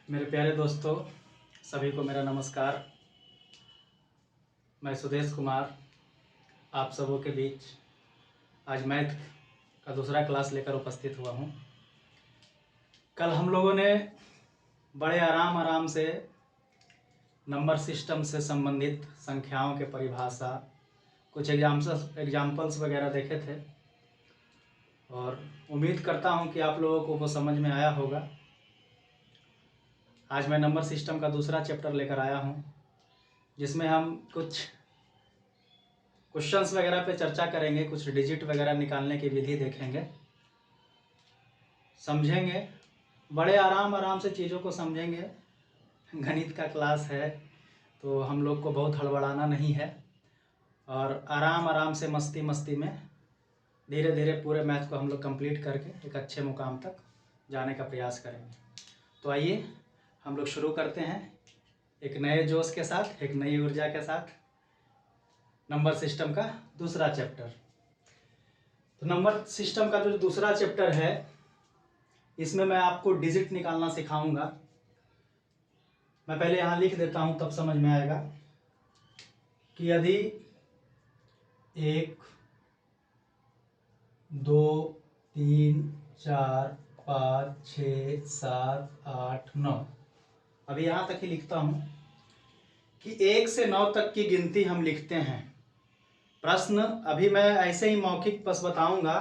मेरे प्यारे दोस्तों, सभी को मेरा नमस्कार। मैं सुदेश कुमार आप सबों के बीच आज मैथ का दूसरा क्लास लेकर उपस्थित हुआ हूँ। कल हम लोगों ने बड़े आराम से नंबर सिस्टम से संबंधित संख्याओं के परिभाषा, कुछ एग्जाम्पल्स वगैरह देखे थे और उम्मीद करता हूँ कि आप लोगों को वो समझ में आया होगा। आज मैं नंबर सिस्टम का दूसरा चैप्टर लेकर आया हूँ, जिसमें हम कुछ क्वेश्चंस वगैरह पे चर्चा करेंगे, कुछ डिजिट वगैरह निकालने की विधि देखेंगे, समझेंगे, बड़े आराम से चीज़ों को समझेंगे। गणित का क्लास है तो हम लोग को बहुत हड़बड़ाना नहीं है और आराम से मस्ती में धीरे धीरे पूरे मैथ को हम लोग कंप्लीट करके एक अच्छे मुकाम तक जाने का प्रयास करेंगे। तो आइए हम लोग शुरू करते हैं एक नए जोश के साथ, एक नई ऊर्जा के साथ नंबर सिस्टम का दूसरा चैप्टर। तो नंबर सिस्टम का जो दूसरा चैप्टर है, इसमें मैं आपको डिजिट निकालना सिखाऊंगा। मैं पहले यहाँ लिख देता हूँ, तब समझ में आएगा कि यदि 1 2 3 4 5 6 7 8 9, अभी यहाँ तक ही लिखता हूँ कि 1 से 9 तक की गिनती हम लिखते हैं। प्रश्न अभी मैं ऐसे ही मौखिक बस बताऊंगा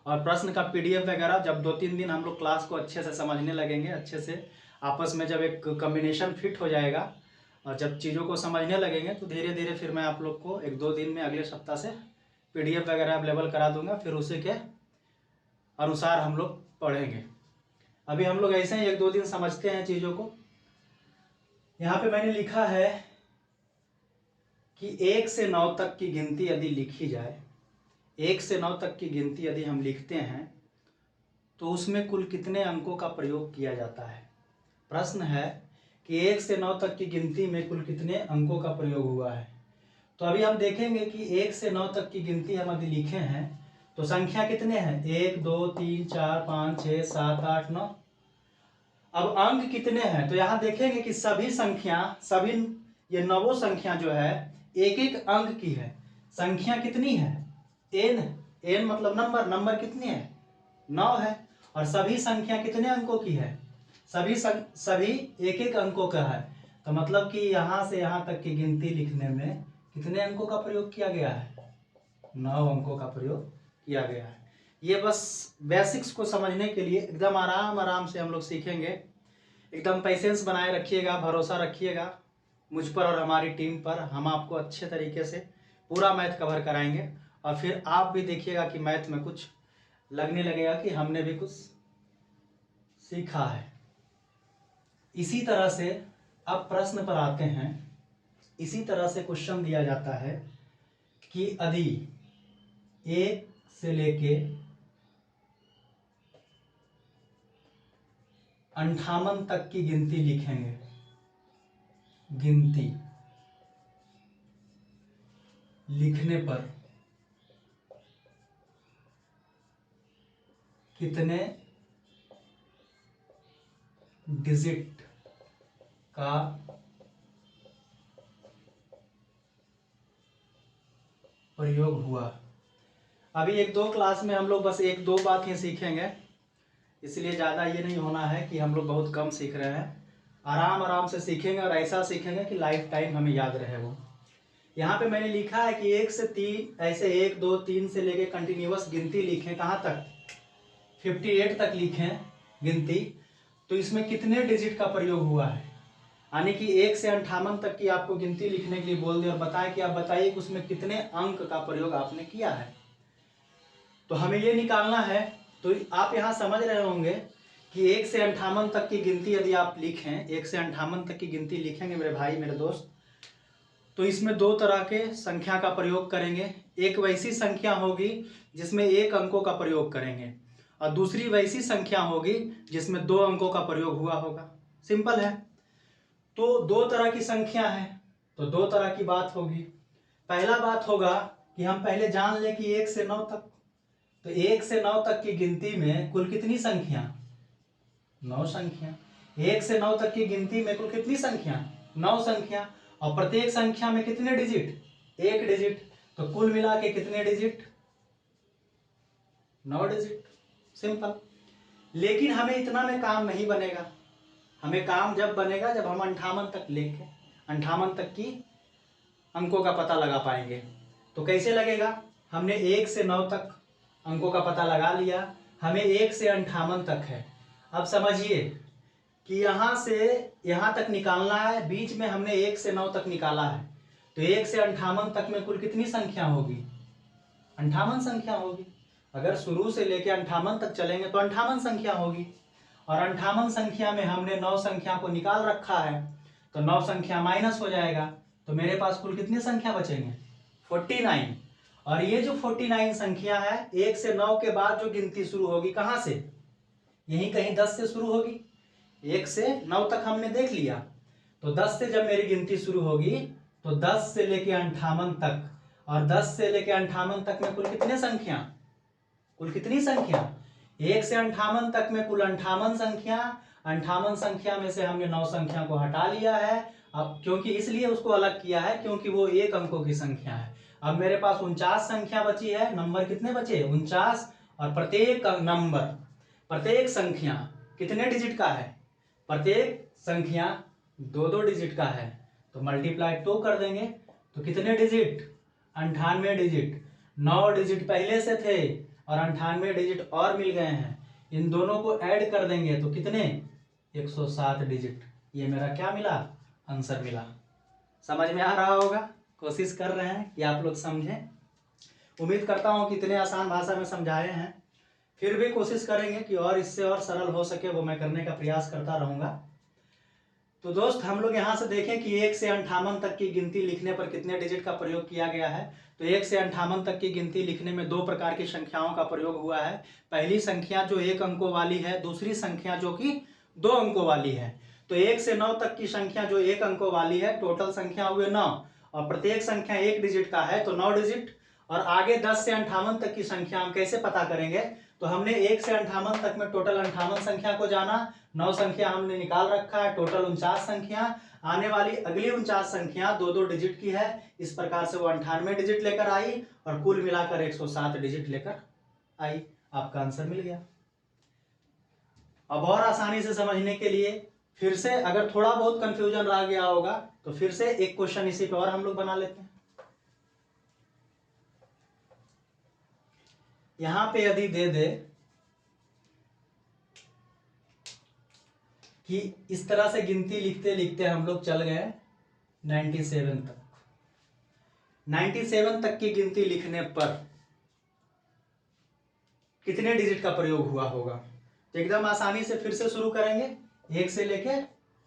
और प्रश्न का पीडीएफ वगैरह जब 2-3 दिन हम लोग क्लास को अच्छे से समझने लगेंगे, अच्छे से आपस में जब एक कॉम्बिनेशन फिट हो जाएगा और जब चीज़ों को समझने लगेंगे तो धीरे धीरे फिर मैं आप लोग को 1-2 दिन में अगले सप्ताह से पीडीएफ वगैरह अवेलेबल करा दूंगा, फिर उसी के अनुसार हम लोग पढ़ेंगे। अभी हम लोग ऐसे ही 1-2 दिन समझते हैं चीज़ों को। यहाँ पे मैंने लिखा है कि 1 से 9 तक की गिनती यदि लिखी जाए, 1 से 9 तक की गिनती यदि हम लिखते हैं तो उसमें कुल कितने अंकों का प्रयोग किया जाता है। प्रश्न है कि 1 से 9 तक की गिनती में कुल कितने अंकों का प्रयोग हुआ है। तो अभी हम देखेंगे कि 1 से 9 तक की गिनती हम यदि लिखे हैं तो संख्या कितने हैं, 1 2 3 4 5 6 7 8 9। अब अंक कितने हैं, तो यहाँ देखेंगे कि सभी ये 9 संख्या जो है एक एक अंक की है। संख्या कितनी है, n मतलब नंबर कितनी है, 9 है। और सभी संख्या कितने अंकों की है, सभी एक एक अंकों का है। तो मतलब कि यहाँ से यहाँ तक की गिनती लिखने में कितने अंकों का प्रयोग किया गया है, 9 अंकों का प्रयोग किया गया है। ये बस बेसिक्स को समझने के लिए एकदम आराम से हम लोग सीखेंगे। एकदम पेशेंस बनाए रखिएगा, भरोसा रखिएगा मुझ पर और हमारी टीम पर। हम आपको अच्छे तरीके से पूरा मैथ कवर कराएंगे और फिर आप भी देखिएगा कि मैथ में कुछ लगने लगेगा कि हमने भी कुछ सीखा है। इसी तरह से अब प्रश्न पर आते हैं। इसी तरह से क्वेश्चन दिया जाता है कि यदि 1 से लेके 58 तक की गिनती लिखेंगे, गिनती लिखने पर कितने डिजिट का प्रयोग हुआ। अभी 1-2 क्लास में हम लोग बस 1-2 बात ही सीखेंगे, इसलिए ज़्यादा ये नहीं होना है कि हम लोग बहुत कम सीख रहे हैं। आराम से सीखेंगे और ऐसा सीखेंगे कि लाइफ टाइम हमें याद रहे वो। यहाँ पे मैंने लिखा है कि 1 से 3 ऐसे 1 2 3 से लेके कंटिन्यूअस गिनती लिखें, कहाँ तक, 58 तक लिखें गिनती। तो इसमें कितने डिजिट का प्रयोग हुआ है, यानी कि 1 से 58 तक की आपको गिनती लिखने के लिए बोल दिया और बताएं कि आप बताइए कि उसमें कितने अंक का प्रयोग आपने किया है। तो हमें ये निकालना है। तो आप यहाँ समझ रहे होंगे कि 1 से 58 तक की गिनती यदि आप लिखें, 1 से 58 तक की गिनती लिखेंगे मेरे भाई मेरे दोस्त, तो इसमें 2 तरह के संख्या का प्रयोग करेंगे। एक वैसी संख्या होगी जिसमें 1 अंकों का प्रयोग करेंगे और दूसरी वैसी संख्या होगी जिसमें 2 अंकों का प्रयोग हुआ होगा। सिंपल है। तो 2 तरह की संख्या है तो 2 तरह की बात होगी। पहला बात होगा कि हम पहले जान लें कि 1 से 9 तक, तो 1 से 9 तक की गिनती में कुल कितनी संख्या, 9 संख्या। 1 से 9 तक की गिनती में कुल कितनी संख्या? 9 संख्या। और प्रत्येक संख्या में कितने डिजिट? 1 डिजिट। तो कुल मिला के कितने डिजिट? 9 डिजिट। सिंपल। लेकिन हमें इतना में काम नहीं बनेगा। हमें काम जब बनेगा जब हम 58 तक लेके 58 तक की अंकों का पता लगा पाएंगे। तो कैसे लगेगा? हमने 1 से 9 तक अंकों का पता लगा लिया, हमें 1 से 58 तक है। अब समझिए कि यहाँ से यहाँ तक निकालना है, बीच में हमने 1 से 9 तक निकाला है, तो 1 से 58 तक में कुल कितनी संख्या होगी? 58 संख्या होगी। अगर शुरू से लेके 58 तक चलेंगे तो 58 संख्या होगी, और 58 संख्या में हमने 9 संख्या को निकाल रखा है, तो 9 संख्या माइनस हो जाएगा, तो मेरे पास कुल कितनी संख्या बचेंगे? 49। और ये जो 49 संख्या है, 1 से 9 के बाद जो गिनती शुरू होगी कहाँ से? यहीं कहीं 10 से शुरू होगी। 1 से 9 तक हमने देख लिया, तो 10 से जब मेरी गिनती शुरू होगी तो 10 से लेके 58 तक, और 10 से लेके 58 तक में कुल कितने संख्या? कुल कितनी संख्या? 1 से 58 तक में कुल 58 संख्या। 58 संख्या में से हमने 9 संख्या को हटा लिया है, अब क्योंकि इसलिए उसको अलग किया है क्योंकि वो 1 अंकों की संख्या है। अब मेरे पास 49 संख्या बची है। नंबर कितने बचे? 49। और प्रत्येक नंबर, प्रत्येक संख्या कितने डिजिट का है? प्रत्येक संख्या 2-2 डिजिट का है, तो मल्टीप्लाई 2 कर देंगे, तो कितने डिजिट? 98 डिजिट। 9 डिजिट पहले से थे और 98 डिजिट और मिल गए हैं, इन दोनों को ऐड कर देंगे तो कितने? 107 डिजिट। ये मेरा क्या मिला? आंसर मिला। समझ में आ रहा होगा? कोशिश कर रहे हैं कि आप लोग समझें। उम्मीद करता हूं कि इतने आसान भाषा में समझाए हैं, फिर भी कोशिश करेंगे कि और इससे और सरल हो सके, वो मैं करने का प्रयास करता रहूंगा। तो दोस्त, हम लोग यहाँ से देखें कि 1 से 58 तक की गिनती लिखने पर कितने डिजिट का प्रयोग किया गया है। तो 1 से 58 तक की गिनती लिखने में 2 प्रकार की संख्याओं का प्रयोग हुआ है। पहली संख्या जो 1 अंकों वाली है, दूसरी संख्या जो कि 2 अंकों वाली है। तो 1 से 9 तक की संख्या जो 1 अंकों वाली है, टोटल संख्या हुए 9, और प्रत्येक संख्या 1 डिजिट का है, तो 9 डिजिट। और आगे 10 से 58 तक की संख्या हम कैसे पता करेंगे? तो हमने 1 से 58 तक में टोटल 58 संख्या को जाना, 9 संख्या हमने निकाल रखा है, टोटल 49 संख्या। आने वाली अगली 49 संख्या 2-2 डिजिट की है, इस प्रकार से वो 98 डिजिट लेकर आई और कुल मिलाकर 107 डिजिट लेकर आई। आपका आंसर मिल गया। अब और आसानी से समझने के लिए फिर से, अगर थोड़ा बहुत कंफ्यूजन रह गया होगा तो फिर से एक क्वेश्चन इसी पे और हम लोग बना लेते हैं। यहां पे यदि दे दे कि इस तरह से गिनती लिखते लिखते हम लोग चल गए 97 तक, 97 तक की गिनती लिखने पर कितने डिजिट का प्रयोग हुआ होगा? तो एकदम आसानी से फिर से शुरू करेंगे। 1 से लेके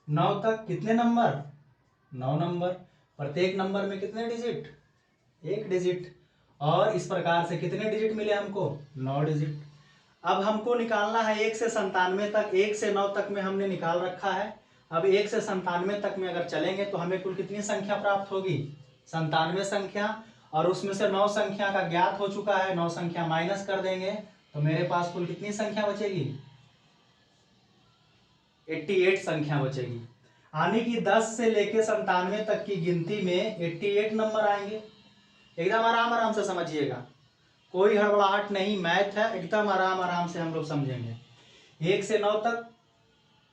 9 तक कितने नंबर? 9 नंबर। प्रत्येक नंबर में कितने डिजिट? 1 डिजिट। और इस प्रकार से कितने डिजिट मिले हमको? 9 डिजिट। अब हमको निकालना है 1 से 97 तक। 1 से 9 तक में हमने निकाल रखा है। अब 1 से 97 तक में अगर चलेंगे तो हमें कुल कितनी संख्या प्राप्त होगी? 97 संख्या। और उसमें से 9 संख्या का ज्ञात हो चुका है, 9 संख्या माइनस कर देंगे तो मेरे पास कुल कितनी संख्या बचेगी? 88 संख्या बचेगी। यानी कि 10 से लेके 97 तक की गिनती में 88 नंबर आएंगे। एकदम आराम आराम से समझिएगा, कोई हड़बड़ाहट नहीं, मैथ है, एकदम आराम आराम से हम लोग समझेंगे। 1 से 9 तक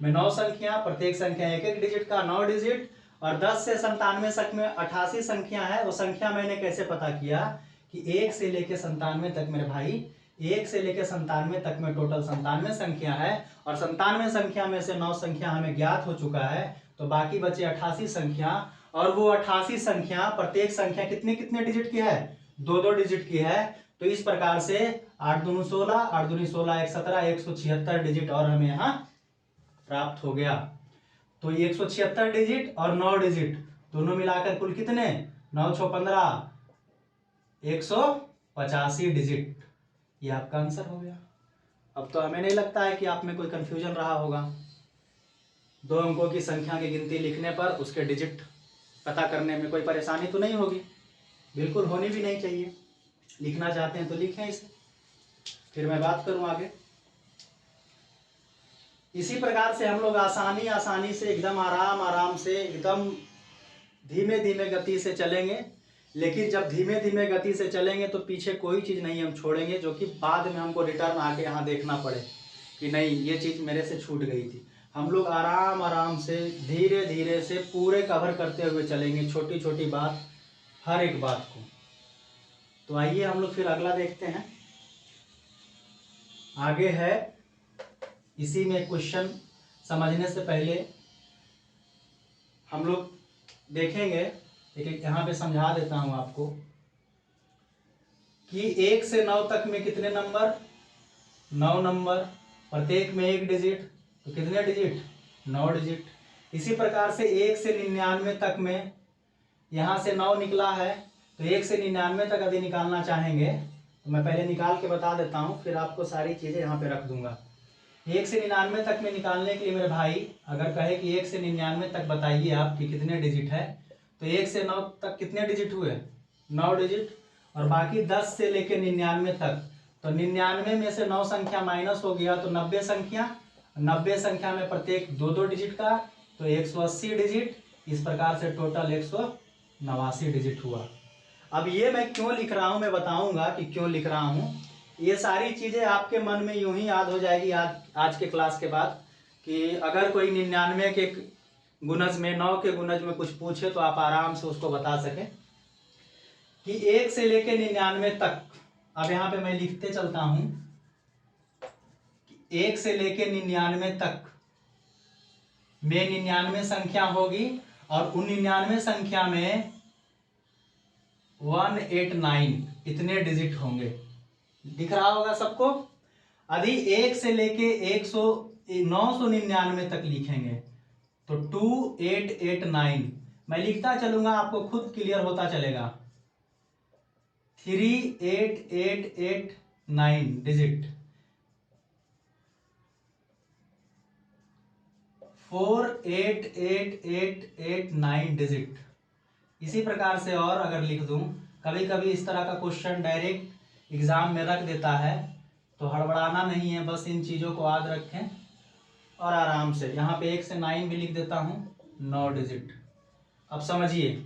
में 9 संख्या, प्रत्येक संख्या 1-1 डिजिट का, 9 डिजिट। और 10 से 97 तक में 88 संख्या है। वो संख्या मैंने कैसे पता किया कि 1 से लेके 97 तक मेरे भाई, 1 से लेके 97 तक में टोटल 97 संख्या है, और 97 संख्या में से 9 संख्या हमें ज्ञात हो चुका है, तो बाकी बचे 88 संख्या। और वो 88 संख्या, प्रत्येक संख्या कितने कितने डिजिट की है? 2-2 डिजिट की है। तो इस प्रकार से 8 दूनी 16, 8 दूनी 16, 1 17, 176 डिजिट और हमें यहाँ प्राप्त हो गया। तो 176 डिजिट और 9 डिजिट दोनों मिलाकर कुल कितने? 9 6 15, 185 डिजिट। ये आपका आंसर हो गया। अब तो हमें नहीं लगता है कि आप में कोई कंफ्यूजन रहा होगा। 2 अंकों की संख्या की गिनती लिखने पर उसके डिजिट पता करने में कोई परेशानी तो नहीं होगी, बिल्कुल होनी भी नहीं चाहिए। लिखना चाहते हैं तो लिखें इसे, फिर मैं बात करूं आगे। इसी प्रकार से हम लोग आसानी से एकदम आराम से एकदम धीमे धीमे गति से चलेंगे। लेकिन जब धीमे धीमे गति से चलेंगे तो पीछे कोई चीज़ नहीं हम छोड़ेंगे जो कि बाद में हमको रिटर्न आके यहाँ देखना पड़े कि नहीं ये चीज़ मेरे से छूट गई थी। हम लोग आराम से धीरे धीरे से पूरे कवर करते हुए चलेंगे, छोटी छोटी बात, हर एक बात को। तो आइए हम लोग फिर अगला देखते हैं। आगे है, इसी में क्वेश्चन समझने से पहले हम लोग देखेंगे, एक यहाँ पे समझा देता हूँ आपको कि 1 से 9 तक में कितने नंबर, 9 नंबर, प्रत्येक में 1 डिजिट, तो कितने डिजिट, 9 डिजिट। इसी प्रकार से 1 से 99 तक में, यहाँ से 9 निकला है तो 1 से 99 तक यदि निकालना चाहेंगे तो मैं पहले निकाल के बता देता हूँ, फिर आपको सारी चीज़ें यहाँ पे रख दूंगा। 1 से 99 तक में निकालने के लिए मेरे भाई अगर कहे कि 1 से 99 तक बताइए आप कि कितने डिजिट है, तो 1 से 9 तक कितने डिजिट हुए, 9 डिजिट। और बाकी 10 से लेके 99 तक, तो 99 में से 9 संख्या माइनस हो गया तो 90 संख्या, 90 संख्या में प्रत्येक 2-2 डिजिट का, तो 180 डिजिट। इस प्रकार से टोटल 189 डिजिट हुआ। अब ये मैं क्यों लिख रहा हूँ, मैं बताऊंगा कि क्यों लिख रहा हूँ। ये सारी चीज़ें आपके मन में यूं ही याद हो जाएगी आज के क्लास के बाद, कि अगर कोई 99 के गुणज में, 9 के गुणज में कुछ पूछे तो आप आराम से उसको बता सकें कि 1 से लेके 99 तक। अब यहाँ पे मैं लिखते चलता हूँ, 1 से लेके 99 तक में 99 संख्या होगी और उन 99 संख्या में 189 इतने डिजिट होंगे। दिख रहा होगा सबको। यदि 1 से लेके 999 तक लिखेंगे तो 2889, मैं लिखता चलूंगा आपको खुद क्लियर होता चलेगा। 3889 डिजिट, 488889 डिजिट। इसी प्रकार से और अगर लिख दूं, कभी कभी इस तरह का क्वेश्चन डायरेक्ट एग्जाम में रख देता है, तो हड़बड़ाना नहीं है, बस इन चीज़ों को याद रखें और आराम से। यहाँ पे 1 से 9 भी लिख देता हूँ, 9 डिजिट। अब समझिए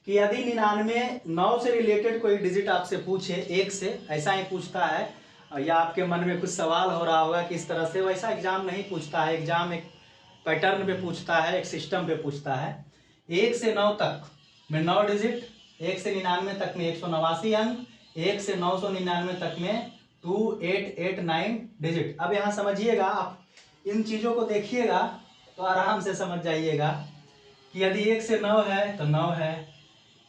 कि यदि 99 9 से रिलेटेड कोई डिजिट आपसे पूछे, 1 से, ऐसा ही पूछता है, या आपके मन में कुछ सवाल हो रहा होगा कि इस तरह से, वैसा एग्जाम नहीं पूछता है। एग्जाम एक पैटर्न पे पूछता है, एक सिस्टम पे पूछता है। 1 से 9 तक में 9 डिजिट, 1 से 99 तक में 189 अंक, 1 से 999 तक में 2889 डिजिट। अब यहाँ समझिएगा, आप इन चीज़ों को देखिएगा तो आराम से समझ जाइएगा कि यदि 1 से 9 है तो 9 है,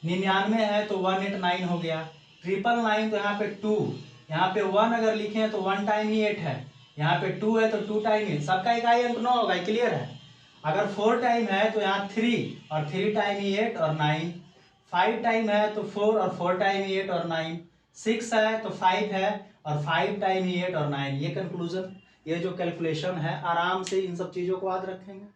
99 है तो 189 हो गया, 999 तो यहाँ पे 2, यहाँ पे 1 अगर लिखें तो 1 टाइम ही 8 है, यहाँ पे 2 है तो 2 टाइम ही, सबका इकाई अंक 9 होगा, क्लियर है। अगर 4 टाइम है तो यहाँ 3 और 3 टाइम ही 8 और 9, 5 टाइम है तो 4 और 4 टाइम ही 8 और 9, 6 है तो 5 है और 5 टाइम ही 8 और 9। ये कंक्लूजन, ये जो कैलकुलेशन है, आराम से इन सब चीज़ों को याद रखेंगे,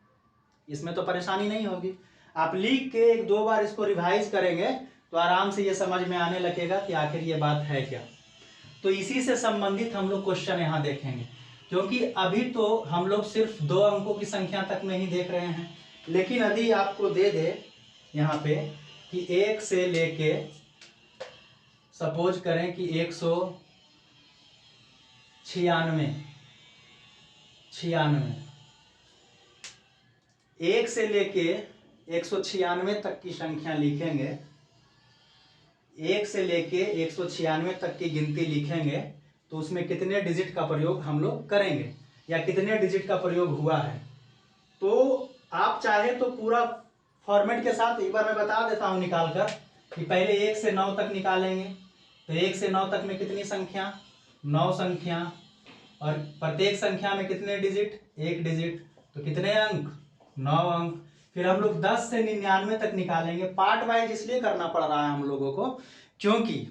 इसमें तो परेशानी नहीं होगी। आप लिख के 1-2 बार इसको रिवाइज करेंगे तो आराम से ये समझ में आने लगेगा कि आखिर ये बात है क्या। तो इसी से संबंधित हम लोग क्वेश्चन यहाँ देखेंगे, क्योंकि अभी तो हम लोग सिर्फ 2 अंकों की संख्या तक में ही देख रहे हैं। लेकिन यदि आपको दे दे यहाँ पे कि 1 से लेके, सपोज करें कि 196, 1 से लेके 196 तक की संख्या लिखेंगे, 1 से लेके 196 तक की गिनती लिखेंगे, तो उसमें कितने डिजिट का प्रयोग हम लोग करेंगे या कितने डिजिट का प्रयोग हुआ है। तो आप चाहे तो पूरा फॉर्मेट के साथ एक बार मैं बता देता हूँ निकाल कर, कि पहले 1 से 9 तक निकालेंगे, तो 1 से 9 तक में कितनी संख्या, 9 संख्या, और प्रत्येक संख्या में कितने डिजिट, 1 डिजिट, तो कितने अंक, 9 अंक। फिर हम लोग 10 से 99 तक निकालेंगे। पार्ट वाइज इसलिए करना पड़ रहा है हम लोगों को, क्योंकि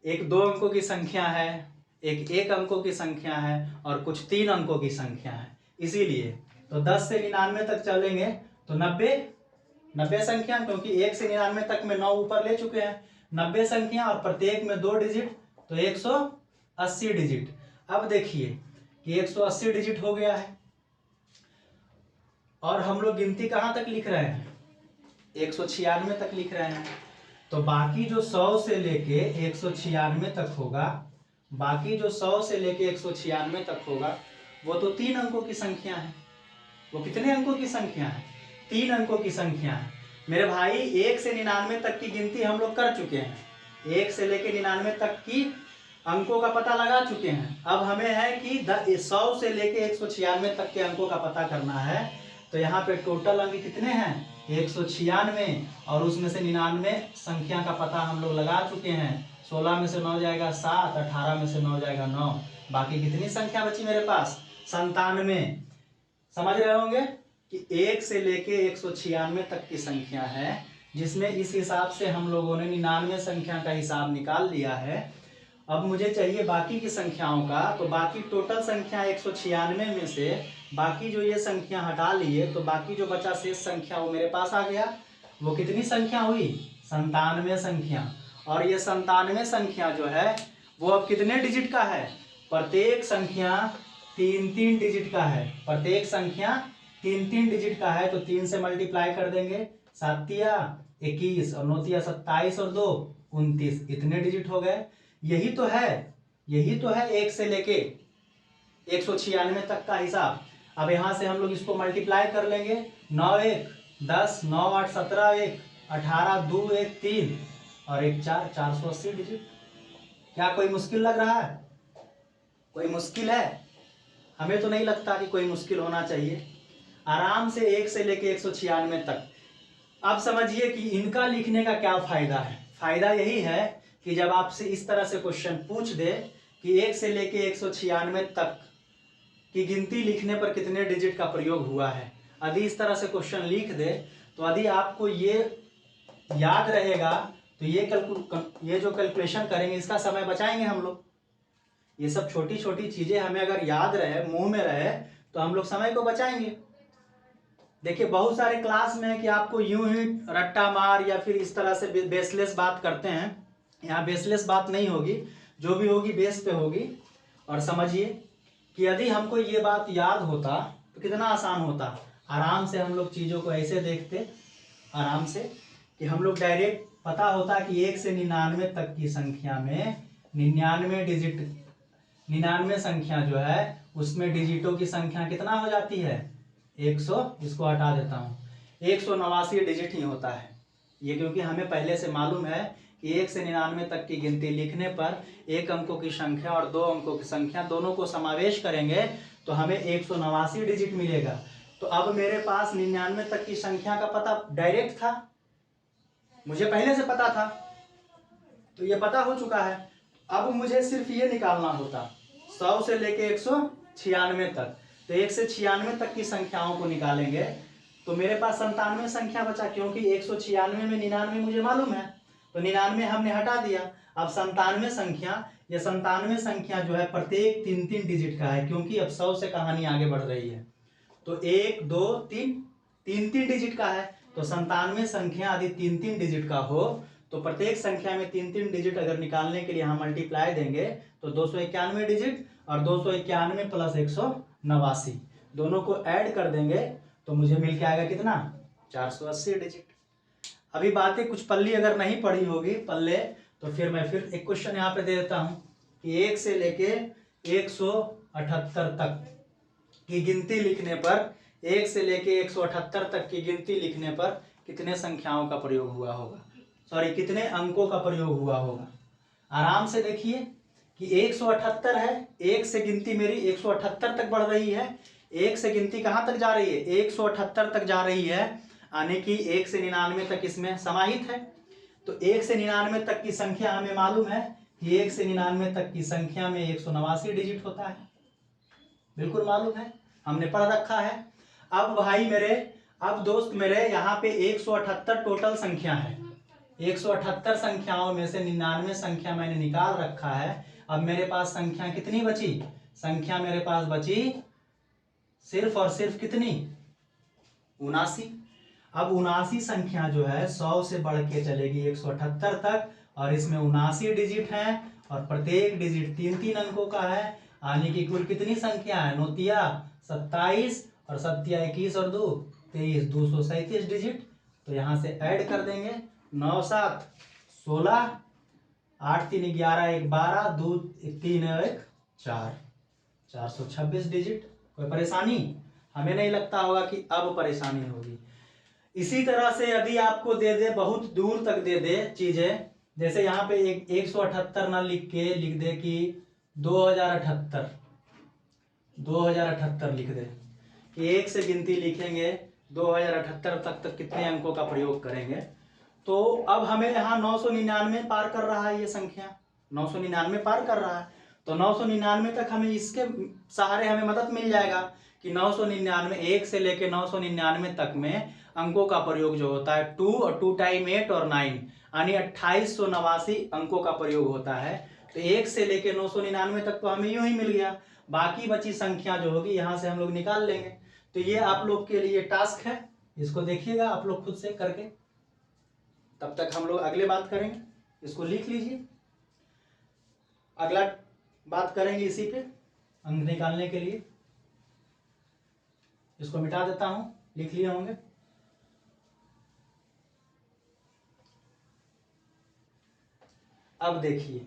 एक 2 अंकों की संख्या है, एक 1 अंकों की संख्या है और कुछ 3 अंकों की संख्या है, इसीलिए। तो 10 से 99 तक चलेंगे तो 90 संख्या, क्योंकि 1 से 99 तक में 9 ऊपर ले चुके हैं, 90 संख्या और प्रत्येक में 2 डिजिट, तो 180 डिजिट। अब देखिए कि 180 डिजिट हो गया है, और हम लोग गिनती कहाँ तक लिख रहे हैं, 196 तक लिख रहे हैं। तो बाकी जो 100 से लेके 196 तक होगा, बाकी जो 100 से लेके 196 तक होगा, वो तो 3 अंकों की संख्या है। वो कितने अंकों की संख्या है? 3 अंकों की संख्या है। मेरे भाई 1 से 99 तक की गिनती हम लोग कर चुके हैं, 1 से लेके 99 तक की अंकों का पता लगा चुके हैं। अब हमें है कि 100 से लेके 196 तक के अंकों का पता करना है। तो यहाँ पे टोटल अंक कितने हैं? 196, और उसमें से 99 संख्या का पता हम लोग लगा चुके हैं। 16 में से 9 जाएगा 7, 18 में से 9 जाएगा 9, बाकी कितनी संख्या बची मेरे पास? 97। समझ रहे होंगे कि 1 से लेके 196 तक की संख्या है, जिसमें इस हिसाब से हम लोगों ने 99 संख्या का हिसाब निकाल लिया है। अब मुझे चाहिए बाकी की संख्याओं का, तो बाकी टोटल संख्या 196 में से बाकी जो ये संख्या हटा लिए, तो बाकी जो बचा शेष संख्या वो मेरे पास आ गया। वो कितनी संख्या हुई? 97 संख्या। और ये 97 संख्या जो है वो अब कितने डिजिट का है? प्रत्येक संख्या 3-3 डिजिट का है। प्रत्येक संख्या 3-3 डिजिट का है। तो 3 से मल्टीप्लाई कर देंगे, 7 तिया 21 और 9 तिया 27 और 2 29, इतने डिजिट हो गए। यही तो है 1 से लेके 196 तक का हिसाब। अब यहाँ से हम लोग इसको मल्टीप्लाई कर लेंगे, 9 1 10, 9 8 17, 1 18, 2 1 3 और 1 4, 480 डिजिट। क्या कोई मुश्किल लग रहा है? कोई मुश्किल है? हमें तो नहीं लगता कि कोई मुश्किल होना चाहिए। आराम से 1 से लेके 196 तक। अब समझिए कि इनका लिखने का क्या फायदा है। फायदा यही है कि जब आपसे इस तरह से क्वेश्चन पूछ दे कि 1 से लेके 196 तक की गिनती लिखने पर कितने डिजिट का प्रयोग हुआ है, यदि इस तरह से क्वेश्चन लिख दे, तो यदि आपको ये याद रहेगा तो ये जो कैलकुलेशन करेंगे इसका समय बचाएंगे हम लोग। ये सब छोटी छोटी चीजें हमें अगर याद रहे, मुंह में रहे, तो हम लोग समय को बचाएंगे। देखिए बहुत सारे क्लास में है कि आपको यूं ही रट्टा मार या फिर इस तरह से बेसलेस बात करते हैं। यहाँ बेसलेस बात नहीं होगी, जो भी होगी बेस पे होगी। और समझिए कि यदि हमको ये बात याद होता तो कितना आसान होता। आराम से हम लोग चीज़ों को ऐसे देखते, आराम से, कि हम लोग डायरेक्ट पता होता कि 1 से 99 तक की संख्या में 99 डिजिट, 99 संख्या जो है उसमें डिजिटों की संख्या कितना हो जाती है? 100, इसको हटा देता हूँ, 189 डिजिट ही होता है ये। क्योंकि हमें पहले से मालूम है कि 1 से 99 तक की गिनती लिखने पर 1 अंकों की संख्या और 2 अंकों की संख्या दोनों को समावेश करेंगे तो हमें 189 डिजिट मिलेगा। तो अब मेरे पास 99 तक की संख्या का पता डायरेक्ट था, मुझे पहले से पता था, तो ये पता हो चुका है। अब मुझे सिर्फ ये निकालना होता 100 से लेके 196 तक। तो 1 से 96 तक की संख्याओं को निकालेंगे तो मेरे पास 97 संख्या बचा, क्योंकि 196 में 99 मुझे मालूम है, तो 99 हमने हटा दिया। अब 97 संख्या, ये 97 संख्या जो है प्रत्येक 3-3 डिजिट का है, क्योंकि अब 100 से कहानी आगे बढ़ रही है। तो 1 2 3 3-3 डिजिट का है। तो 97 संख्या यदि 3-3 डिजिट का हो तो प्रत्येक संख्या में 3-3 डिजिट अगर निकालने के लिए हम मल्टीप्लाई देंगे तो 291 डिजिट और 291 प्लस 189 दोनों को ऐड कर देंगे तो मुझे मिल के आएगा कितना? 480 डिजिट। अभी बातें कुछ पल्ली अगर नहीं पढ़ी होगी पल्ले, तो फिर मैं फिर एक क्वेश्चन यहाँ पे दे देता हूँ कि 1 से लेके 178 तक की गिनती लिखने पर, 1 से लेके 178 तक की गिनती लिखने पर कितने संख्याओं का प्रयोग हुआ होगा, सॉरी कितने अंकों का प्रयोग हुआ होगा। आराम से देखिए कि 178 है, 1 से गिनती मेरी 178 तक बढ़ रही है। 1 से गिनती कहाँ तक जा रही है? 178 तक जा रही है, यानी कि 1 से 99 तक इसमें समाहित है। तो 1 से 99 तक की संख्या हमें मालूम है कि 1 से 99 तक की संख्या में 189 डिजिट होता है, बिल्कुल मालूम है, हमने पढ़ रखा है। अब भाई मेरे, अब दोस्त मेरे, यहाँ पे 178 टोटल संख्या है। 178 संख्याओं में से 99 संख्या मैंने निकाल रखा है। अब मेरे पास संख्या कितनी बची? संख्या मेरे पास बची सिर्फ और सिर्फ कितनी? 79। अब 79 संख्या जो है 100 से बढ़ के चलेगी 178 तक, और इसमें 79 डिजिट हैं और प्रत्येक डिजिट 3-3 अंकों का है। आने की कुल कितनी संख्या है? नौतिया 27 और सत्या 21 और 2 23, 237 डिजिट। तो यहाँ से ऐड कर देंगे 9 7 16, 8 3 11 1 12, 2 3 1 4, 426 डिजिट। कोई परेशानी? हमें नहीं लगता होगा कि अब परेशानी होगी। इसी तरह से यदि आपको दे दे, बहुत दूर तक दे दे चीजें, जैसे यहाँ पे 178 ना लिख के लिख दे कि 2078 लिख दे कि एक से गिनती लिखेंगे 2078 तक कितने अंकों का प्रयोग करेंगे। तो अब हमें यहाँ 999 पार कर रहा है, ये संख्या 999 पार कर रहा है। तो 999 तक हमें इसके सहारे हमें मदद मिल जाएगा कि 999 1 से लेके 999 तक में अंकों का प्रयोग जो होता है 2 और 2 टाइम 8 और 9 यानी 2889 अंकों का प्रयोग होता है। तो 1 से लेके 999 तक तो हमें यूं ही मिल गया, बाकी बची संख्या जो होगी यहाँ से हम लोग निकाल लेंगे। तो ये आप लोग के लिए टास्क है, इसको देखिएगा आप लोग खुद से करके। तब तक हम लोग अगले बात करेंगे, इसको लिख लीजिए, अगला बात करेंगे इसी पे अंक निकालने के लिए। इसको मिटा देता हूं, लिख लिए होंगे। अब देखिए,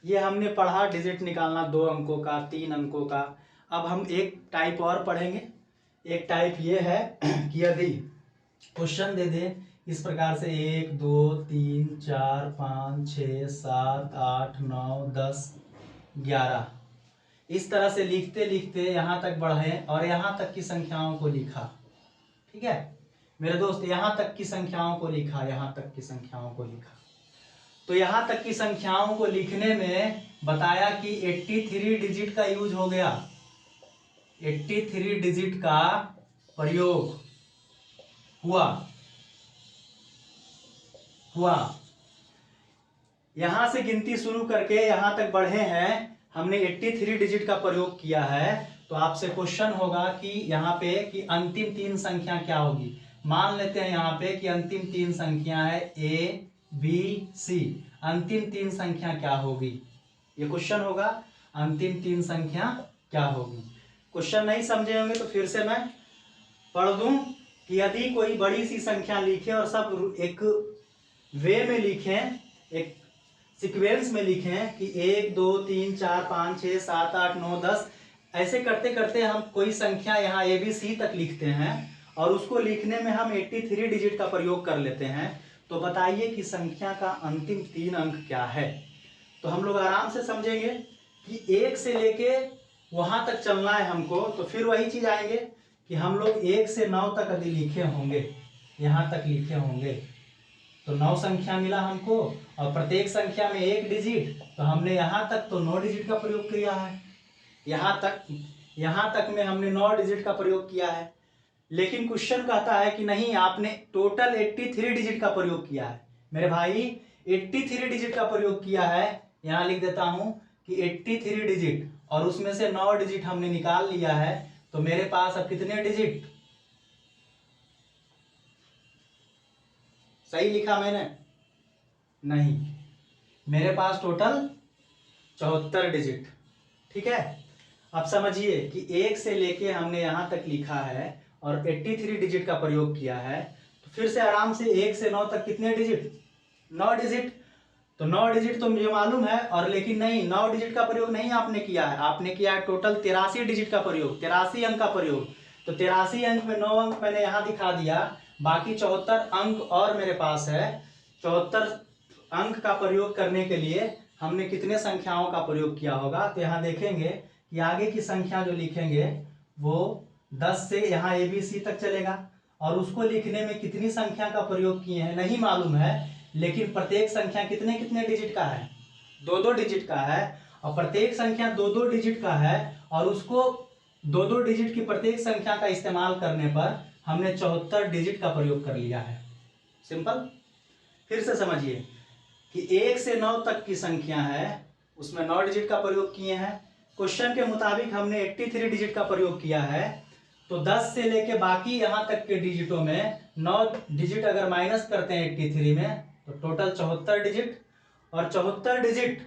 ये हमने पढ़ा डिजिट निकालना 2 अंकों का, 3 अंकों का। अब हम एक टाइप और पढ़ेंगे। एक टाइप ये है कि यदि क्वेश्चन दे दे इस प्रकार से 1 2 3 4 5 6 7 8 9 10 11, इस तरह से लिखते लिखते यहाँ तक बढ़े और यहाँ तक की संख्याओं को लिखा। ठीक है मेरे दोस्त, यहाँ तक की संख्याओं को लिखा, यहाँ तक की संख्याओं को लिखा। तो यहाँ तक की संख्याओं को लिखने में बताया कि 83 डिजिट का यूज हो गया, 83 डिजिट का प्रयोग हुआ। यहां से गिनती शुरू करके यहां तक बढ़े हैं, हमने 83 डिजिट का प्रयोग किया है। तो आपसे क्वेश्चन होगा कि यहाँ पे कि अंतिम 3 संख्या क्या होगी। मान लेते हैं यहाँ पे कि अंतिम 3 संख्या है A B C, अंतिम 3 संख्या क्या होगी, ये क्वेश्चन होगा। अंतिम 3 संख्या क्या होगी। क्वेश्चन नहीं समझे होंगे तो फिर से मैं पढ़ दूं कि यदि कोई बड़ी सी संख्या लिखे और सब एक वे में लिखें, एक सीक्वेंस में लिखें कि 1 2 3 4 5 6 7 8 9 10, ऐसे करते करते हम कोई संख्या यहाँ ABC तक लिखते हैं और उसको लिखने में हम 83 डिजिट का प्रयोग कर लेते हैं। तो बताइए कि संख्या का अंतिम 3 अंक क्या है। तो हम लोग आराम से समझेंगे कि 1 से लेके वहां तक चलना है हमको। तो फिर वही चीज आएंगे कि हम लोग 1 से 9 तक यदि लिखे होंगे, यहाँ तक लिखे होंगे तो 9 संख्या मिला हमको और प्रत्येक संख्या में 1 डिजिट। तो हमने यहाँ तक तो 9 डिजिट का प्रयोग किया है, यहाँ तक में हमने 9 डिजिट का प्रयोग किया है। लेकिन क्वेश्चन कहता है कि नहीं, आपने टोटल 83 डिजिट का प्रयोग किया है। मेरे भाई 83 डिजिट का प्रयोग किया है, यहाँ लिख देता हूं कि 83 डिजिट और उसमें से 9 डिजिट हमने निकाल लिया है। तो मेरे पास अब कितने डिजिट, सही लिखा मैंने? नहीं, मेरे पास टोटल 74 डिजिट। ठीक है, अब समझिए कि 1 से लेके हमने यहां तक लिखा है और 83 डिजिट का प्रयोग किया है। तो फिर से आराम से 1 से 9 तक कितने डिजिट, 9 डिजिट। तो 9 डिजिट तो मुझे मालूम है, और लेकिन नहीं, 9 डिजिट का प्रयोग नहीं आपने किया है, आपने किया है टोटल 83 डिजिट का प्रयोग, 83 अंक का प्रयोग। तो 83 अंक में 9 अंक मैंने यहाँ दिखा दिया, बाकी 74 अंक और मेरे पास है। 74 अंक का प्रयोग करने के लिए हमने कितने संख्याओं का प्रयोग किया होगा। तो यहाँ देखेंगे कि आगे की संख्या जो लिखेंगे वो 10 से यहाँ ABC तक चलेगा, और उसको लिखने में कितनी संख्या का प्रयोग किए हैं नहीं मालूम है, लेकिन प्रत्येक संख्या कितने कितने डिजिट का है, 2-2 डिजिट का है। और प्रत्येक संख्या 2-2 डिजिट का है और उसको 2-2 डिजिट की प्रत्येक संख्या का इस्तेमाल करने पर हमने 74 डिजिट का प्रयोग कर लिया है। सिंपल। फिर से समझिए कि 1 से 9 तक की संख्या है, उसमें 9 डिजिट का प्रयोग किए हैं। क्वेश्चन के मुताबिक हमने 83 डिजिट का प्रयोग किया है। तो 10 से लेके बाकी यहाँ तक के डिजिटों में 9 डिजिट अगर माइनस करते हैं 83 में तो टोटल 74 डिजिट। और 74 डिजिट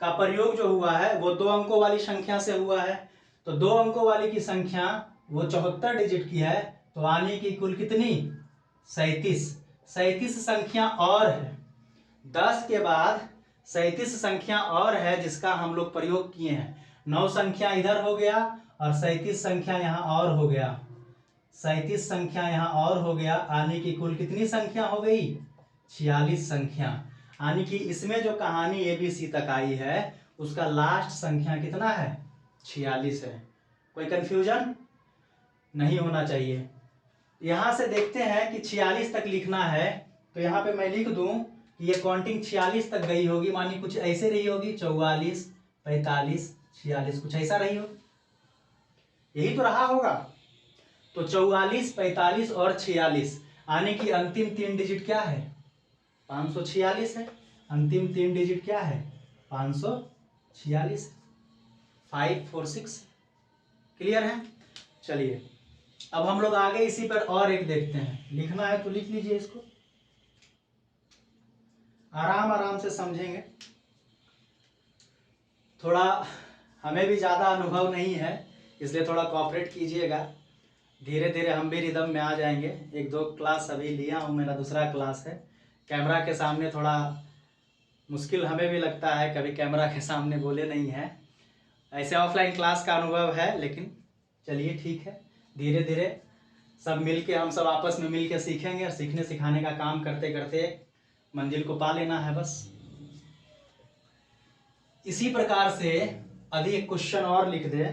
का प्रयोग जो हुआ है वो 2 अंकों वाली संख्या से हुआ है। तो 2 अंकों वाली की संख्या वो 74 डिजिट की है, तो आने की कुल कितनी? 37। 37 संख्या और है, 10 के बाद 37 संख्या और है जिसका हम लोग प्रयोग किए हैं। 9 संख्या इधर हो गया और 37 संख्या यहाँ और हो गया, 37 संख्या यहाँ और हो गया। आने की कुल कितनी संख्या हो गई? 46 संख्या। यानी कि इसमें जो कहानी ABC तक आई है उसका लास्ट संख्या कितना है? 46 है। कोई कंफ्यूजन नहीं होना चाहिए। यहां से देखते हैं कि 46 तक लिखना है, तो यहाँ पे मैं लिख दूं कि ये काउंटिंग 46 तक गई होगी, मानी कुछ ऐसे रही होगी, 44, 45, 46, कुछ ऐसा रही होगी, यही तो रहा होगा। तो 44, 45 और 46, आने की अंतिम 3 डिजिट क्या है? 546 है। अंतिम 3 डिजिट क्या है? 546, 546। क्लियर है? चलिए अब हम लोग आगे इसी पर और एक देखते हैं। लिखना है तो लिख लीजिए, इसको आराम आराम से समझेंगे। थोड़ा हमें भी ज़्यादा अनुभव नहीं है, इसलिए थोड़ा कोऑपरेट कीजिएगा। धीरे धीरे हम भी रिदम में आ जाएंगे। 1-2 क्लास अभी लिया हूँ, मेरा दूसरा क्लास है। कैमरा के सामने थोड़ा मुश्किल हमें भी लगता है, कभी कैमरा के सामने बोले नहीं है। ऐसे ऑफलाइन क्लास का अनुभव है, लेकिन चलिए ठीक है, धीरे धीरे सब मिलके, हम सब आपस में मिलके सीखेंगे और सीखने सिखाने का काम करते करते मंजिल को पा लेना है बस। इसी प्रकार से यदि एक क्वेश्चन और लिख दे,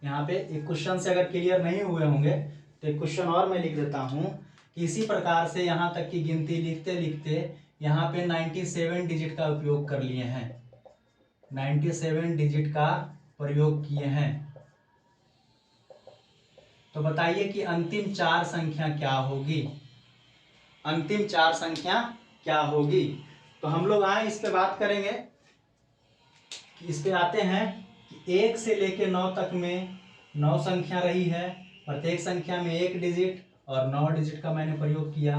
यहाँ पे एक क्वेश्चन से अगर क्लियर नहीं हुए होंगे तो एक क्वेश्चन और मैं लिख देता हूँ कि इसी प्रकार से यहाँ तक की गिनती लिखते लिखते यहाँ पे 97 डिजिट का उपयोग कर लिए हैं, 97 डिजिट का प्रयोग किए हैं। तो बताइए कि अंतिम 4 संख्या क्या होगी? अंतिम 4 संख्या क्या होगी? तो हम लोग आए इस पे बात करेंगे कि इस पे आते हैं कि 1 से लेके 9 तक में 9 संख्या रही है, प्रत्येक संख्या में 1 डिजिट और 9 डिजिट का मैंने प्रयोग किया।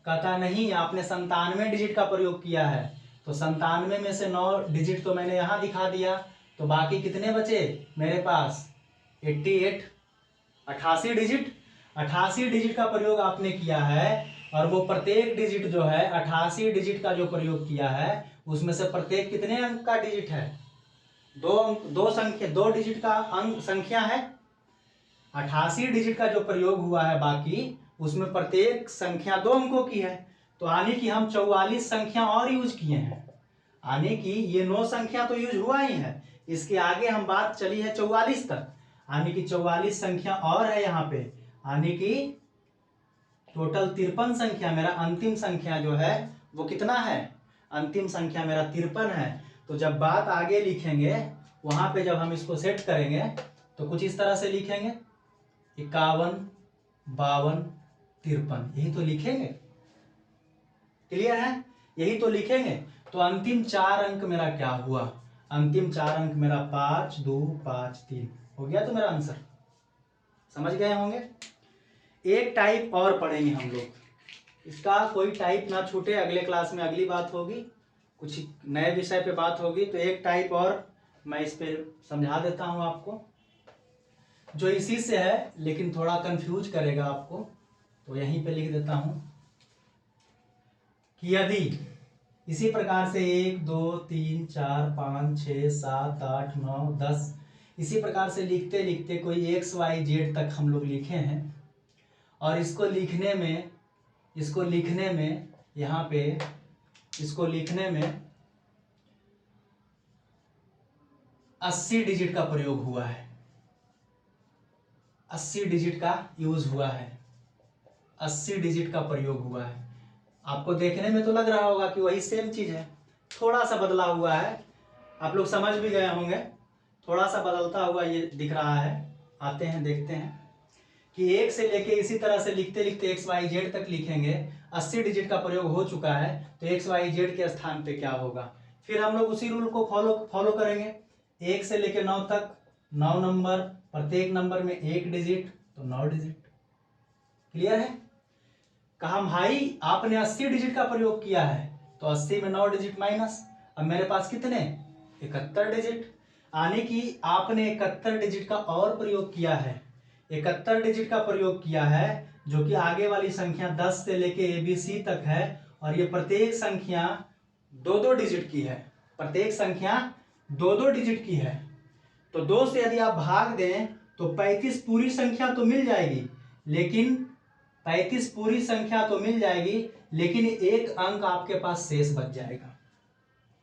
कहता नहीं आपने 97 डिजिट का प्रयोग किया है, तो 97 में से 9 डिजिट तो मैंने यहाँ दिखा दिया, तो बाकी कितने बचे मेरे पास? 88, 88 डिजिट। 88 डिजिट का प्रयोग आपने किया है, और वो प्रत्येक डिजिट जो है 88 डिजिट का जो प्रयोग किया है उसमें से प्रत्येक कितने अंक का डिजिट है? 2 डिजिट का अंक संख्या है। 88 डिजिट का जो प्रयोग हुआ है बाकी उसमें प्रत्येक संख्या 2 अंकों की है। तो आने की हम 44 संख्या और यूज किए हैं। आने की ये 9 संख्या तो यूज हुआ ही है, इसके आगे हम बात चली है 44 तक। आने की 44 संख्या और है यहाँ पे। आने की टोटल 53 संख्या, मेरा अंतिम संख्या जो है वो कितना है? अंतिम संख्या मेरा 53 है। तो जब बात आगे लिखेंगे वहां पे जब हम इसको सेट करेंगे तो कुछ इस तरह से लिखेंगे, 51, 52, 53, यही तो लिखेंगे। क्लियर है? यही तो लिखेंगे। तो अंतिम 4 अंक मेरा क्या हुआ? अंतिम 4 अंक मेरा 5, 2, 5, 3 हो गया। तो मेरा आंसर समझ गए होंगे। एक टाइप और पढ़ेंगे हम लोग, इसका कोई टाइप ना छूटे। अगले क्लास में अगली बात होगी, कुछ नए विषय पे बात होगी, तो एक टाइप और मैं इस पे समझा देता हूं आपको, जो इसी से है लेकिन थोड़ा कंफ्यूज करेगा आपको। तो यहीं पे लिख देता हूं कि यदि इसी प्रकार से 1, 2, 3, 4, 5, 6, 7, 8, 9, 10 इसी प्रकार से लिखते लिखते कोई XYZ तक हम लोग लिखे हैं, और इसको लिखने में यहाँ पे इसको लिखने में 80 डिजिट का प्रयोग हुआ है, 80 डिजिट का यूज हुआ है, 80 डिजिट का प्रयोग हुआ है। आपको देखने में तो लग रहा होगा कि वही सेम चीज है, थोड़ा सा बदला हुआ है। आप लोग समझ भी गए होंगे, थोड़ा सा बदलता हुआ ये दिख रहा है। आते हैं देखते हैं कि 1 से लेके इसी तरह से लिखते लिखते XYZ तक लिखेंगे, 80 डिजिट का प्रयोग हो चुका है, तो XYZ के स्थान पे क्या होगा? फिर हम लोग उसी रूल को फॉलो करेंगे। 1 से लेके 9 तक 9 नंबर, प्रत्येक नंबर में 1 डिजिट, तो 9 डिजिट। क्लियर है? कहा भाई आपने 80 डिजिट का प्रयोग किया है, तो 80 में 9 डिजिट माइनस, अब मेरे पास कितने? 71 डिजिट, यानी कि आपने 71 डिजिट का और प्रयोग किया है, 71 डिजिट का प्रयोग किया है, जो कि आगे वाली संख्या 10 से लेके ABC तक है, और ये प्रत्येक संख्या 2-2 डिजिट की है, प्रत्येक संख्या 2-2 डिजिट की है। तो 2 से यदि आप भाग दें तो 35 पूरी संख्या तो मिल जाएगी, लेकिन 35 पूरी संख्या तो मिल जाएगी, लेकिन एक अंक आपके पास शेष बच जाएगा।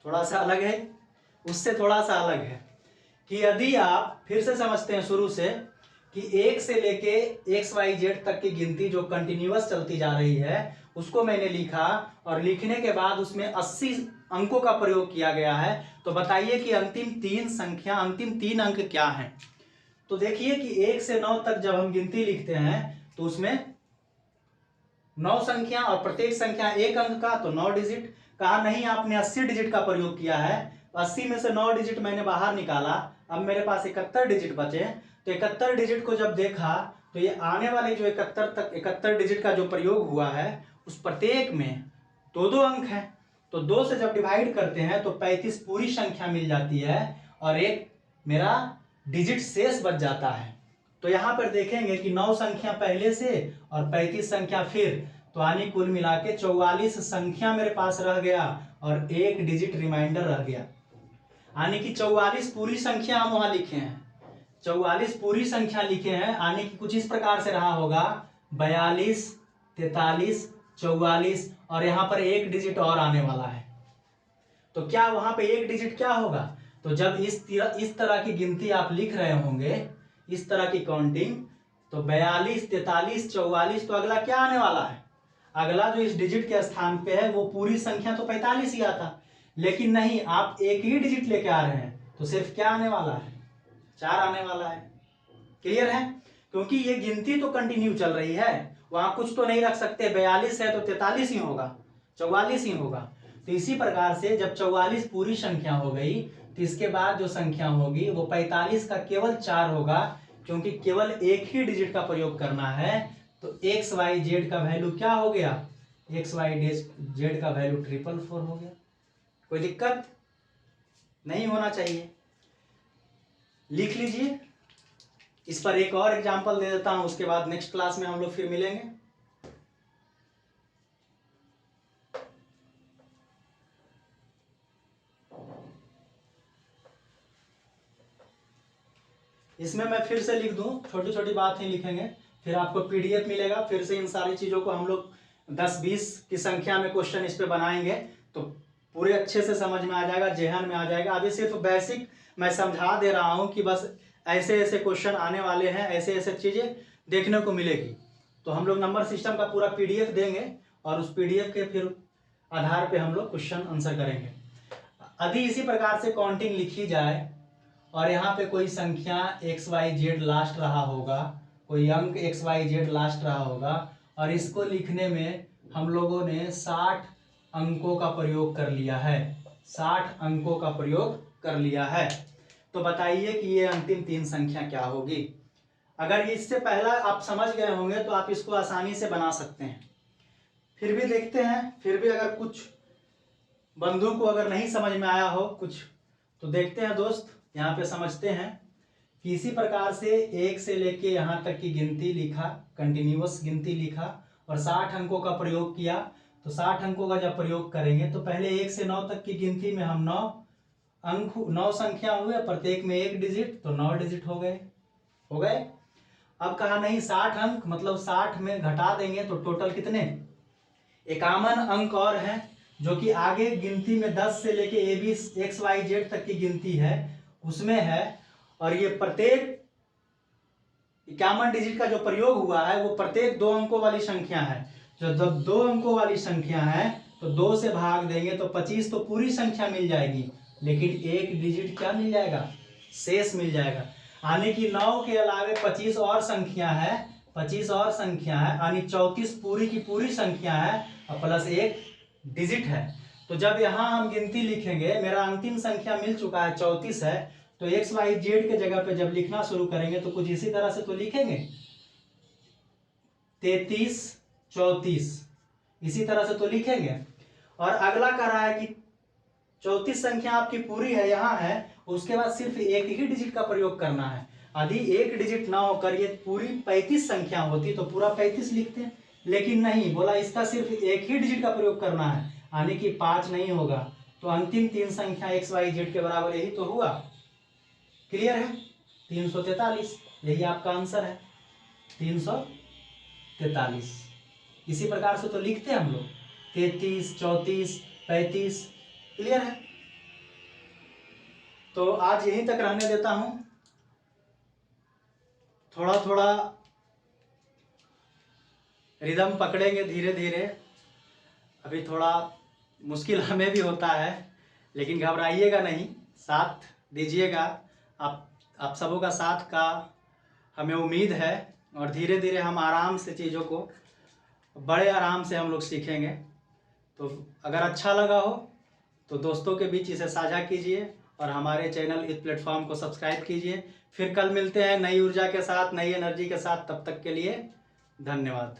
थोड़ा सा अलग है, उससे थोड़ा सा अलग है कि यदि आप फिर से समझते हैं शुरू से कि 1 से लेके XYZ तक की गिनती जो कंटिन्यूअस चलती जा रही है उसको मैंने लिखा, और लिखने के बाद उसमें 80 अंकों का प्रयोग किया गया है। तो बताइए कि अंतिम 3 संख्या, अंतिम 3 अंक क्या हैं? तो देखिए कि 1 से 9 तक जब हम गिनती लिखते हैं तो उसमें 9 संख्या और प्रत्येक संख्या 1 अंक का, तो 9 डिजिट। कहा नहीं आपने 80 डिजिट का प्रयोग किया है, 80 में से 9 डिजिट मैंने बाहर निकाला, अब मेरे पास 71 डिजिट बचे। तो 71 डिजिट को जब देखा तो ये आने वाले जो 71 डिजिट का जो प्रयोग हुआ है उस प्रत्येक में 2-2 अंक है। तो 2 से जब डिवाइड करते हैं तो 35 पूरी संख्या मिल जाती है और एक मेरा डिजिट शेष बच जाता है। तो यहाँ पर देखेंगे कि 9 संख्या पहले से और 35 संख्या फिर, तो यानी कुल मिला के 44 संख्या मेरे पास रह गया और एक डिजिट रिमाइंडर रह गया। यानी कि 44 पूरी संख्या हम वहां लिखे हैं, 44 पूरी संख्या लिखे हैं, यानी कि कुछ इस प्रकार से रहा होगा 42, 43, 44, और यहाँ पर एक डिजिट और आने वाला है। तो क्या वहां पे एक डिजिट क्या होगा? तो जब इस तरह की गिनती आप लिख रहे होंगे, इस तरह की काउंटिंग, तो 42, 43, 44, तो अगला क्या आने वाला है? अगला जो इस डिजिट के स्थान पे है वो पूरी संख्या तो 45 ही आता, लेकिन नहीं, आप एक ही डिजिट लेके आ रहे हैं, तो सिर्फ क्या आने वाला है? 4 आने वाला है। क्लियर है? क्योंकि ये गिनती तो कंटिन्यू चल रही है, वहां कुछ तो नहीं रख सकते, 42 है तो 43 ही होगा, 44 ही होगा। तो इसी प्रकार से जब 44 पूरी संख्या हो गई तो इसके बाद जो संख्या होगी वो 45 का केवल 4 होगा, क्योंकि केवल एक ही डिजिट का प्रयोग करना है। तो XYZ का वैल्यू क्या हो गया? XYZ का वैल्यू 444 हो गया। कोई दिक्कत नहीं होना चाहिए, लिख लीजिए। इस पर एक और एग्जांपल दे देता हूं, उसके बाद नेक्स्ट क्लास में हम लोग फिर मिलेंगे। इसमें मैं फिर से लिख दूं, छोटी छोटी बात ही लिखेंगे, फिर आपको PDF मिलेगा, फिर से इन सारी चीजों को हम लोग 10-20 की संख्या में क्वेश्चन इस पे बनाएंगे, तो पूरे अच्छे से समझ में आ जाएगा, जेहन में आ जाएगा। अभी सिर्फ बेसिक मैं समझा दे रहा हूं कि बस ऐसे ऐसे क्वेश्चन आने वाले हैं, ऐसे ऐसे चीजें देखने को मिलेगी। तो हम लोग नंबर सिस्टम का पूरा PDF देंगे और उस PDF के फिर आधार पे हम लोग क्वेश्चन आंसर करेंगे। यदि इसी प्रकार से काउंटिंग लिखी जाए और यहाँ पे कोई संख्या XYZ लास्ट रहा होगा, कोई अंक XYZ लास्ट रहा होगा, और इसको लिखने में हम लोगों ने 60 अंकों का प्रयोग कर लिया है, 60 अंकों का प्रयोग कर लिया है, तो बताइए कि ये अंतिम 3 संख्या क्या होगी? अगर इससे पहला आप समझ गए होंगे तो आप इसको आसानी से बना सकते हैं। फिर भी देखते हैं, फिर भी अगर कुछ बंधु को अगर नहीं समझ में आया हो कुछ, तो देखते हैं दोस्त, यहाँ पे समझते हैं कि इसी प्रकार से 1 से लेके यहाँ तक की गिनती लिखा, कंटिन्यूअस गिनती लिखा और 60 अंकों का प्रयोग किया। तो 60 अंकों का जब प्रयोग करेंगे तो पहले 1 से 9 तक की गिनती में हम 9 संख्या हुए, प्रत्येक में एक डिजिट, तो 9 डिजिट हो गए। अब कहा नहीं 60 अंक, मतलब 60 में घटा देंगे तो टोटल कितने? 51 अंक और हैं, जो कि आगे गिनती में 10 से लेके XYZ तक की गिनती है उसमें है, और ये प्रत्येक 51 डिजिट का जो प्रयोग हुआ है वो प्रत्येक 2 अंकों वाली संख्या है। जब 2 अंकों वाली संख्या है तो 2 से भाग देंगे तो 25 तो पूरी संख्या मिल जाएगी, लेकिन एक डिजिट क्या मिल जाएगा? शेष मिल जाएगा। यानी कि 9 के अलावे 25 और संख्या है, 25 और संख्या है, यानी 34 पूरी की पूरी संख्या है और प्लस एक डिजिट है। तो जब यहाँ हम गिनती लिखेंगे, मेरा अंतिम संख्या मिल चुका है 34 है, तो XYZ के जगह पे जब लिखना शुरू करेंगे तो कुछ इसी तरह से तो लिखेंगे, 33, 34, इसी तरह से तो लिखेंगे। और अगला कह रहा है कि 34 संख्या आपकी पूरी है, यहाँ है, उसके बाद सिर्फ एक ही डिजिट का प्रयोग करना है। यदि एक डिजिट ना होकर ये पूरी 35 संख्या होती तो पूरा 35 लिखते हैं, लेकिन नहीं, बोला इसका सिर्फ एक ही डिजिट का प्रयोग करना है, यानी कि 5 नहीं होगा। तो अंतिम 3 संख्या XYZ के बराबर यही तो हुआ। क्लियर है? 343, यही आपका आंसर है, 343। इसी प्रकार से तो लिखते हैं हम लोग, 33, 34, 35। क्लियर है? तो आज यहीं तक रहने देता हूं। थोड़ा थोड़ा रिदम पकड़ेंगे धीरे धीरे। अभी थोड़ा मुश्किल हमें भी होता है, लेकिन घबराइएगा नहीं, साथ दीजिएगा। आप सबों का साथ का हमें उम्मीद है, और धीरे धीरे हम आराम से चीज़ों को बड़े आराम से हम लोग सीखेंगे। तो अगर अच्छा लगा हो तो दोस्तों के बीच इसे साझा कीजिए, और हमारे चैनल इस प्लेटफॉर्म को सब्सक्राइब कीजिए। फिर कल मिलते हैं नई ऊर्जा के साथ, नई एनर्जी के साथ। तब तक के लिए धन्यवाद।